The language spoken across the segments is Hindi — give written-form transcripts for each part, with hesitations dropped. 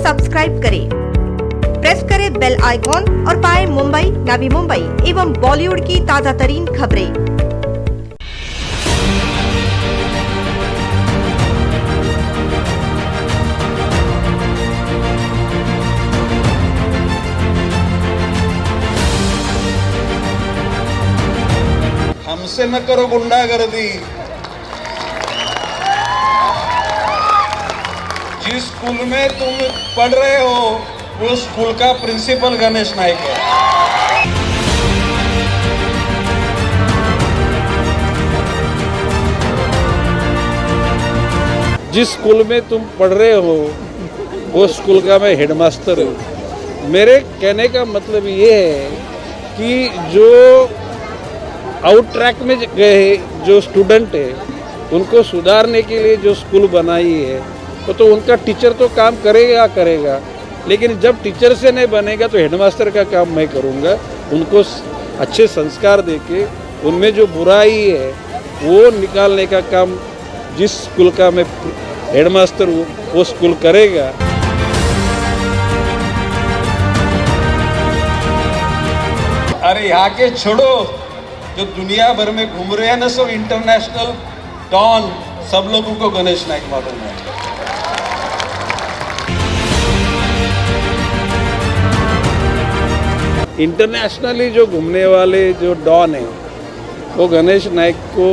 सब्सक्राइब करें, प्रेस करें बेल आइकॉन और पाएं मुंबई, नवी मुंबई एवं बॉलीवुड की ताजा तरीन खबरें। हमसे न करो गुंडागर्दी। जिस स्कूल में तुम पढ़ रहे हो वो स्कूल का प्रिंसिपल गणेश नाइक है। जिस स्कूल में तुम पढ़ रहे हो वो स्कूल का मैं हेडमास्टर हूँ। मेरे कहने का मतलब ये है कि जो आउट ट्रैक में गए जो स्टूडेंट है उनको सुधारने के लिए जो स्कूल बनाई है तो उनका टीचर तो काम करेगा, लेकिन जब टीचर से नहीं बनेगा तो हेडमास्टर का काम मैं करूँगा। उनको अच्छे संस्कार देके उनमें जो बुराई है वो निकालने का काम जिस स्कूल का मैं हेडमास्टर हूँ वो स्कूल करेगा। अरे यहाँ के छोड़ो, जो दुनिया भर में घूम रहे हैं ना सब इंटरनेशनल डॉन, सब लोगों को गणेश नाइक मालूम है। इंटरनेशनली जो घूमने वाले जो डॉन है वो गणेश नाइक को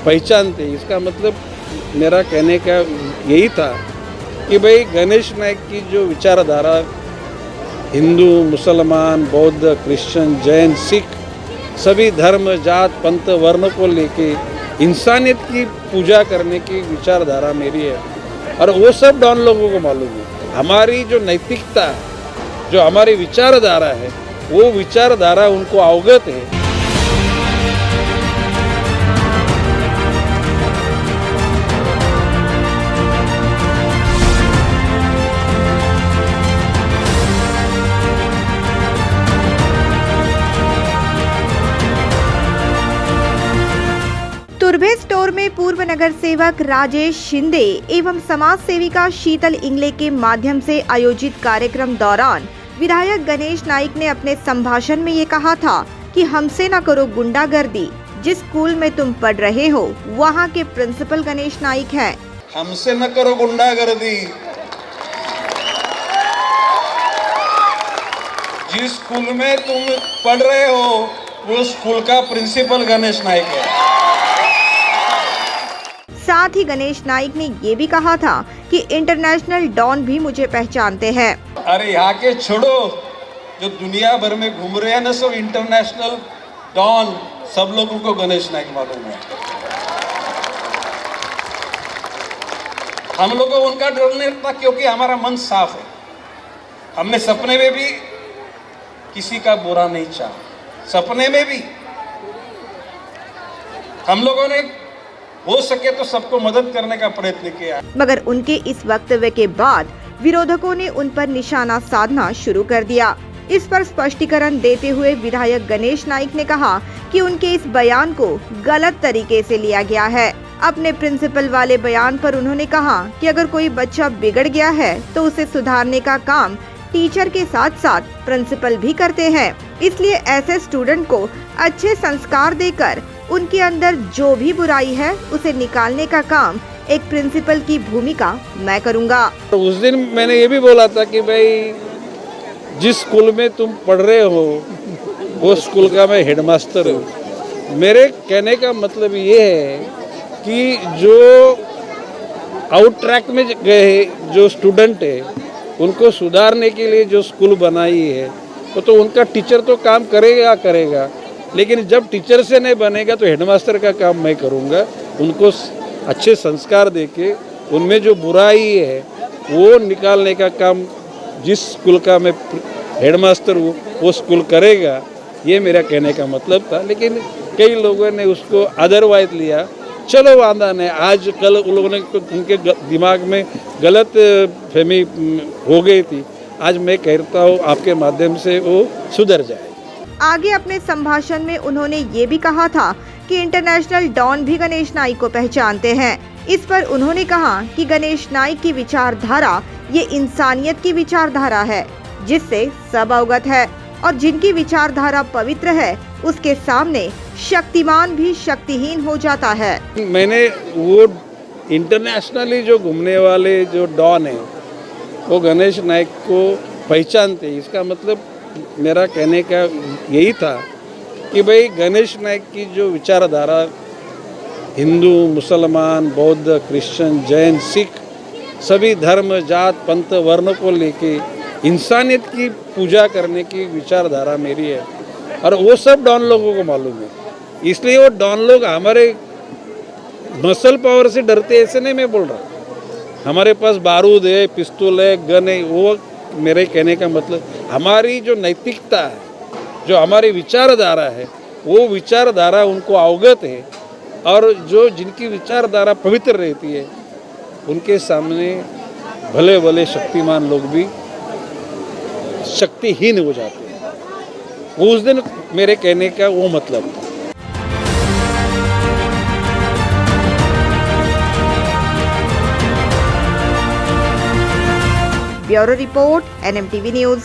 पहचानते हैं। इसका मतलब मेरा कहने का यही था कि भाई गणेश नाइक की जो विचारधारा हिंदू, मुसलमान, बौद्ध, क्रिश्चियन, जैन, सिख सभी धर्म, जात, पंथ, वर्ण को लेके इंसानियत की पूजा करने की विचारधारा मेरी है और वो सब डॉन लोगों को मालूम है। हमारी जो नैतिकता, जो हमारी विचारधारा है वो विचारधारा उनको अवगत है। तुर्भे स्टोर में पूर्व नगर सेवक राजेश शिंदे एवं समाज सेविका शीतल इंगले के माध्यम से आयोजित कार्यक्रम दौरान विधायक गणेश नाइक ने अपने संभाषण में ये कहा था कि हमसे न करो गुंडागर्दी। जिस स्कूल में तुम पढ़ रहे हो वहाँ के प्रिंसिपल गणेश नाइक हैं। हमसे न करो गुंडागर्दी। जिस स्कूल में तुम पढ़ रहे हो वो स्कूल का प्रिंसिपल गणेश नाइक है। साथ ही गणेश नाइक ने ये भी कहा था कि इंटरनेशनल डॉन भी मुझे पहचानते हैं। अरे यहाँ के छोड़ो, जो दुनिया भर में घूम रहे हैं ना सब इंटरनेशनल डॉन, सब लोगों को गणेश नाइक मालूम है। हम लोगों को उनका डर नहीं लगता क्योंकि हमारा मन साफ है। हमने सपने में भी किसी का बुरा नहीं चाहा, सपने में भी हम लोगों ने हो सके तो सबको मदद करने का प्रयत्न किया। मगर उनके इस वक्तव्य के बाद विरोधकों ने उन पर निशाना साधना शुरू कर दिया। इस पर स्पष्टीकरण देते हुए विधायक गणेश नाइक ने कहा कि उनके इस बयान को गलत तरीके से लिया गया है। अपने प्रिंसिपल वाले बयान पर उन्होंने कहा कि अगर कोई बच्चा बिगड़ गया है तो उसे सुधारने का काम टीचर के साथ साथ प्रिंसिपल भी करते हैं। इसलिए ऐसे स्टूडेंट को अच्छे संस्कार देकर उनके अंदर जो भी बुराई है उसे निकालने का काम एक प्रिंसिपल की भूमिका मैं करूंगा। तो उस दिन मैंने ये भी बोला था कि भाई जिस स्कूल में तुम पढ़ रहे हो वो स्कूल का मैं हेडमास्टर हूँ। मेरे कहने का मतलब ये है कि जो आउट ट्रैक में गए जो स्टूडेंट है उनको सुधारने के लिए जो स्कूल बनाई है तो उनका टीचर तो काम करेगा, लेकिन जब टीचर से नहीं बनेगा तो हेडमास्टर का काम मैं करूँगा। उनको अच्छे संस्कार देके उनमें जो बुराई है वो निकालने का काम जिस स्कूल का मैं हेडमास्टर हूँ वो स्कूल करेगा। ये मेरा कहने का मतलब था, लेकिन कई लोगों ने उसको अदरवाइज लिया। चलो वादा नहीं, आज कल उन लोगों ने उनके दिमाग में गलत फहमी हो गई थी। आज मैं कहता हूँ आपके माध्यम से वो सुधर जाए। आगे अपने संभाषण में उन्होंने ये भी कहा था कि इंटरनेशनल डॉन भी गणेश नाइक को पहचानते हैं। इस पर उन्होंने कहा कि गणेश नाइक की विचारधारा ये इंसानियत की विचारधारा है जिससे सब अवगत है और जिनकी विचारधारा पवित्र है उसके सामने शक्तिमान भी शक्तिहीन हो जाता है। मैंने वो इंटरनेशनली जो घूमने वाले जो डॉन है वो गणेश नाइक को पहचानते हैं। इसका मतलब मेरा कहने का यही था कि भाई गणेश नाइक की जो विचारधारा हिंदू, मुसलमान, बौद्ध, क्रिश्चियन, जैन, सिख सभी धर्म, जात, पंथ, वर्ण को लेके इंसानियत की पूजा करने की विचारधारा मेरी है और वो सब डॉन लोगों को मालूम है। इसलिए वो डॉन लोग हमारे मसल पावर से डरते, ऐसे नहीं मैं बोल रहा। हमारे पास बारूद है, पिस्तौल है, गन है। वो मेरे कहने का मतलब हमारी जो नैतिकता है, जो हमारी विचारधारा है, वो विचारधारा उनको अवगत है और जो जिनकी विचारधारा पवित्र रहती है उनके सामने भले भले शक्तिमान लोग भी शक्तिहीन हो जाते हैं। वो उस दिन मेरे कहने का वो मतलब था। Bureau report, NMTV news.